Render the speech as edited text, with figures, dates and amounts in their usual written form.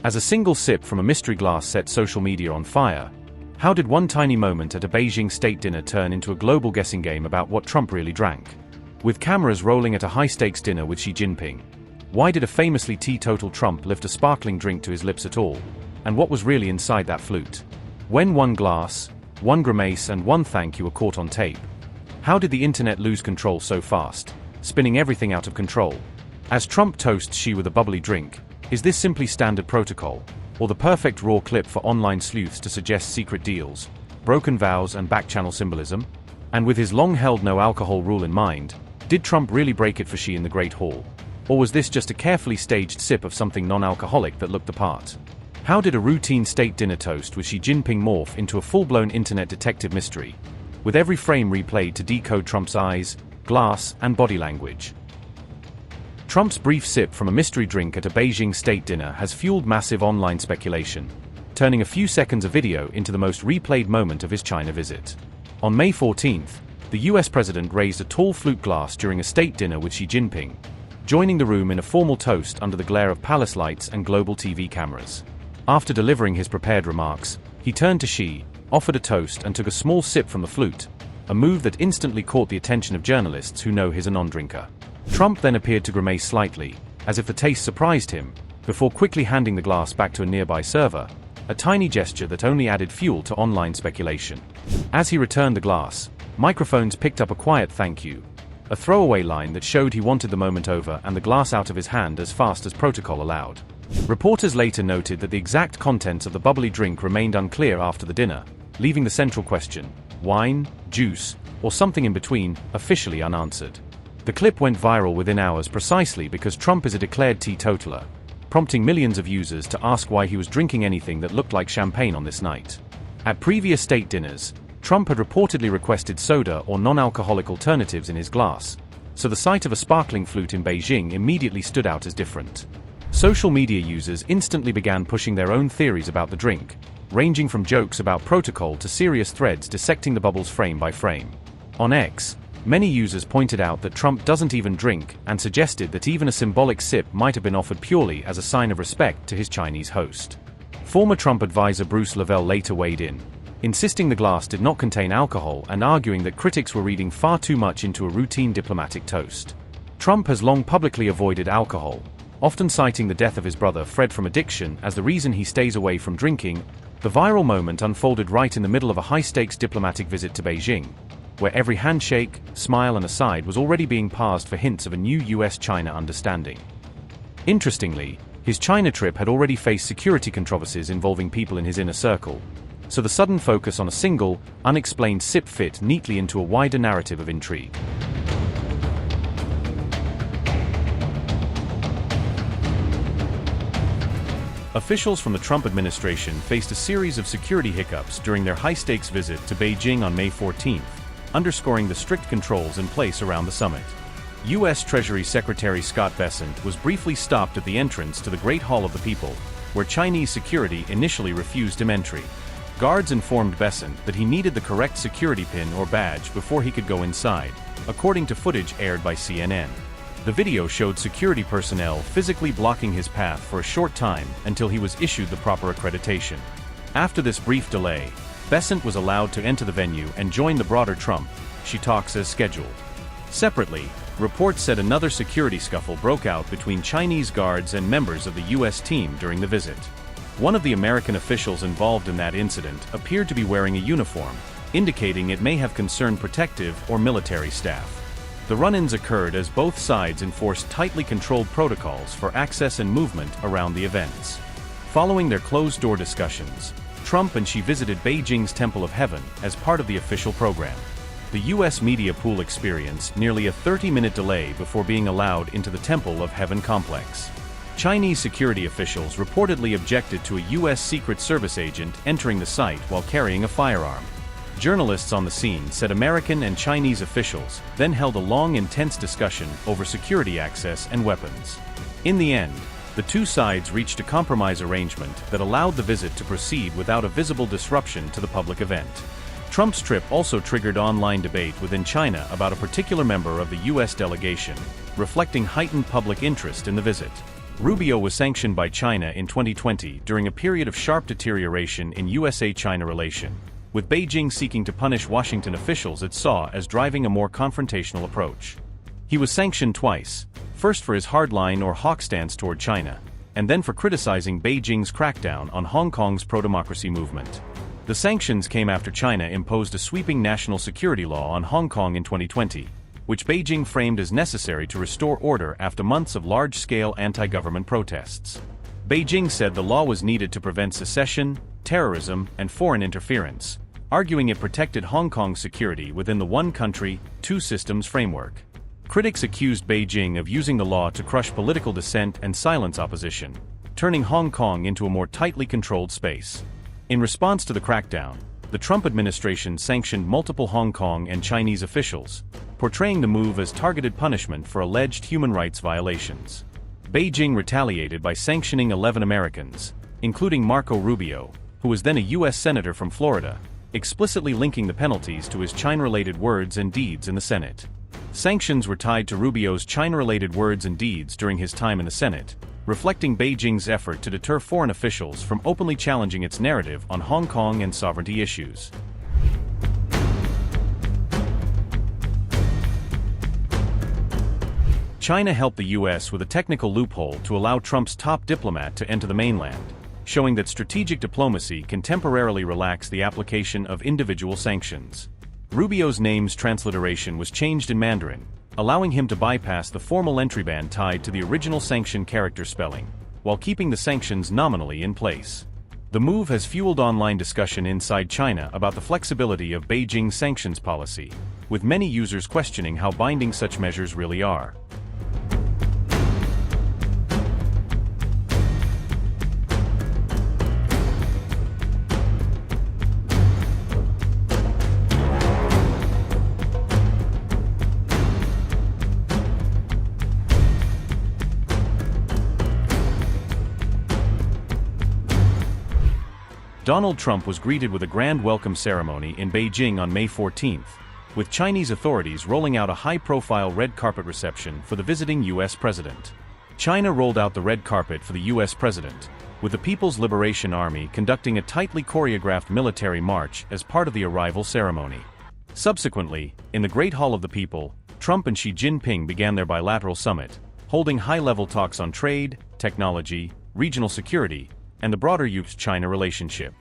As a single sip from a mystery glass set social media on fire, how did one tiny moment at a Beijing state dinner turn into a global guessing game about what Trump really drank? With cameras rolling at a high-stakes dinner with Xi Jinping, why did a famously teetotal Trump lift a sparkling drink to his lips at all? And what was really inside that flute? When one glass, one grimace and one thank you were caught on tape, how did the internet lose control so fast, spinning everything out of control? As Trump toasts Xi with a bubbly drink, is this simply standard protocol, or the perfect raw clip for online sleuths to suggest secret deals, broken vows and back-channel symbolism? And with his long-held no-alcohol rule in mind, did Trump really break it for Xi in the Great Hall? Or was this just a carefully staged sip of something non-alcoholic that looked the part? How did a routine state dinner toast with Xi Jinping morph into a full-blown internet detective mystery, with every frame replayed to decode Trump's eyes, glass, and body language? Trump's brief sip from a mystery drink at a Beijing state dinner has fueled massive online speculation, turning a few seconds of video into the most replayed moment of his China visit. On May 14th, the US president raised a tall flute glass during a state dinner with Xi Jinping, joining the room in a formal toast under the glare of palace lights and global TV cameras. After delivering his prepared remarks, he turned to Xi, offered a toast and took a small sip from the flute, a move that instantly caught the attention of journalists who know he's a non-drinker. Trump then appeared to grimace slightly, as if the taste surprised him, before quickly handing the glass back to a nearby server, a tiny gesture that only added fuel to online speculation. As he returned the glass, microphones picked up a quiet thank you, a throwaway line that showed he wanted the moment over and the glass out of his hand as fast as protocol allowed. Reporters later noted that the exact contents of the bubbly drink remained unclear after the dinner, leaving the central question, wine, juice, or something in between, officially unanswered. The clip went viral within hours precisely because Trump is a declared teetotaler, prompting millions of users to ask why he was drinking anything that looked like champagne on this night. At previous state dinners, Trump had reportedly requested soda or non-alcoholic alternatives in his glass, so the sight of a sparkling flute in Beijing immediately stood out as different. Social media users instantly began pushing their own theories about the drink, ranging from jokes about protocol to serious threads dissecting the bubbles frame by frame. On X, many users pointed out that Trump doesn't even drink and suggested that even a symbolic sip might have been offered purely as a sign of respect to his Chinese host. Former Trump advisor Bruce Lavelle later weighed in, insisting the glass did not contain alcohol and arguing that critics were reading far too much into a routine diplomatic toast. Trump has long publicly avoided alcohol, often citing the death of his brother Fred from addiction as the reason he stays away from drinking. The viral moment unfolded right in the middle of a high-stakes diplomatic visit to Beijing, where every handshake, smile and aside was already being parsed for hints of a new US-China understanding. Interestingly, his China trip had already faced security controversies involving people in his inner circle, so the sudden focus on a single, unexplained sip fit neatly into a wider narrative of intrigue. Officials from the Trump administration faced a series of security hiccups during their high-stakes visit to Beijing on May 14th, underscoring the strict controls in place around the summit. U.S. Treasury Secretary Scott Bessent was briefly stopped at the entrance to the Great Hall of the People, where Chinese security initially refused him entry. Guards informed Bessent that he needed the correct security pin or badge before he could go inside, according to footage aired by CNN. The video showed security personnel physically blocking his path for a short time until he was issued the proper accreditation. After this brief delay, Bessent was allowed to enter the venue and join the broader Trump-Xi talks as scheduled. Separately, reports said another security scuffle broke out between Chinese guards and members of the U.S. team during the visit. One of the American officials involved in that incident appeared to be wearing a uniform, indicating it may have concerned protective or military staff. The run-ins occurred as both sides enforced tightly controlled protocols for access and movement around the events. Following their closed-door discussions, Trump and Xi visited Beijing's Temple of Heaven as part of the official program. The U.S. media pool experienced nearly a 30-minute delay before being allowed into the Temple of Heaven complex. Chinese security officials reportedly objected to a U.S. Secret Service agent entering the site while carrying a firearm. Journalists on the scene said American and Chinese officials then held a long, intense discussion over security access and weapons. In the end, the two sides reached a compromise arrangement that allowed the visit to proceed without a visible disruption to the public event. Trump's trip also triggered online debate within China about a particular member of the U.S. delegation, reflecting heightened public interest in the visit. Rubio was sanctioned by China in 2020 during a period of sharp deterioration in USA-China relation, with Beijing seeking to punish Washington officials it saw as driving a more confrontational approach. He was sanctioned twice, first for his hardline or hawk stance toward China, and then for criticizing Beijing's crackdown on Hong Kong's pro-democracy movement. The sanctions came after China imposed a sweeping national security law on Hong Kong in 2020, which Beijing framed as necessary to restore order after months of large-scale anti-government protests. Beijing said the law was needed to prevent secession, terrorism, and foreign interference, arguing it protected Hong Kong's security within the one country, two systems framework. Critics accused Beijing of using the law to crush political dissent and silence opposition, turning Hong Kong into a more tightly controlled space. In response to the crackdown, the Trump administration sanctioned multiple Hong Kong and Chinese officials, portraying the move as targeted punishment for alleged human rights violations. Beijing retaliated by sanctioning 11 Americans, including Marco Rubio, who was then a U.S. Senator from Florida, explicitly linking the penalties to his China-related words and deeds in the Senate. Sanctions were tied to Rubio's China-related words and deeds during his time in the Senate, reflecting Beijing's effort to deter foreign officials from openly challenging its narrative on Hong Kong and sovereignty issues. China helped the U.S. with a technical loophole to allow Trump's top diplomat to enter the mainland, showing that strategic diplomacy can temporarily relax the application of individual sanctions. Rubio's name's transliteration was changed in Mandarin, allowing him to bypass the formal entry ban tied to the original sanction character spelling, while keeping the sanctions nominally in place. The move has fueled online discussion inside China about the flexibility of Beijing's sanctions policy, with many users questioning how binding such measures really are. Donald Trump was greeted with a grand welcome ceremony in Beijing on May 14, with Chinese authorities rolling out a high-profile red carpet reception for the visiting U.S. president. China rolled out the red carpet for the U.S. president, with the People's Liberation Army conducting a tightly choreographed military march as part of the arrival ceremony. Subsequently, in the Great Hall of the People, Trump and Xi Jinping began their bilateral summit, holding high-level talks on trade, technology, regional security, and the broader U.S.-China relationship.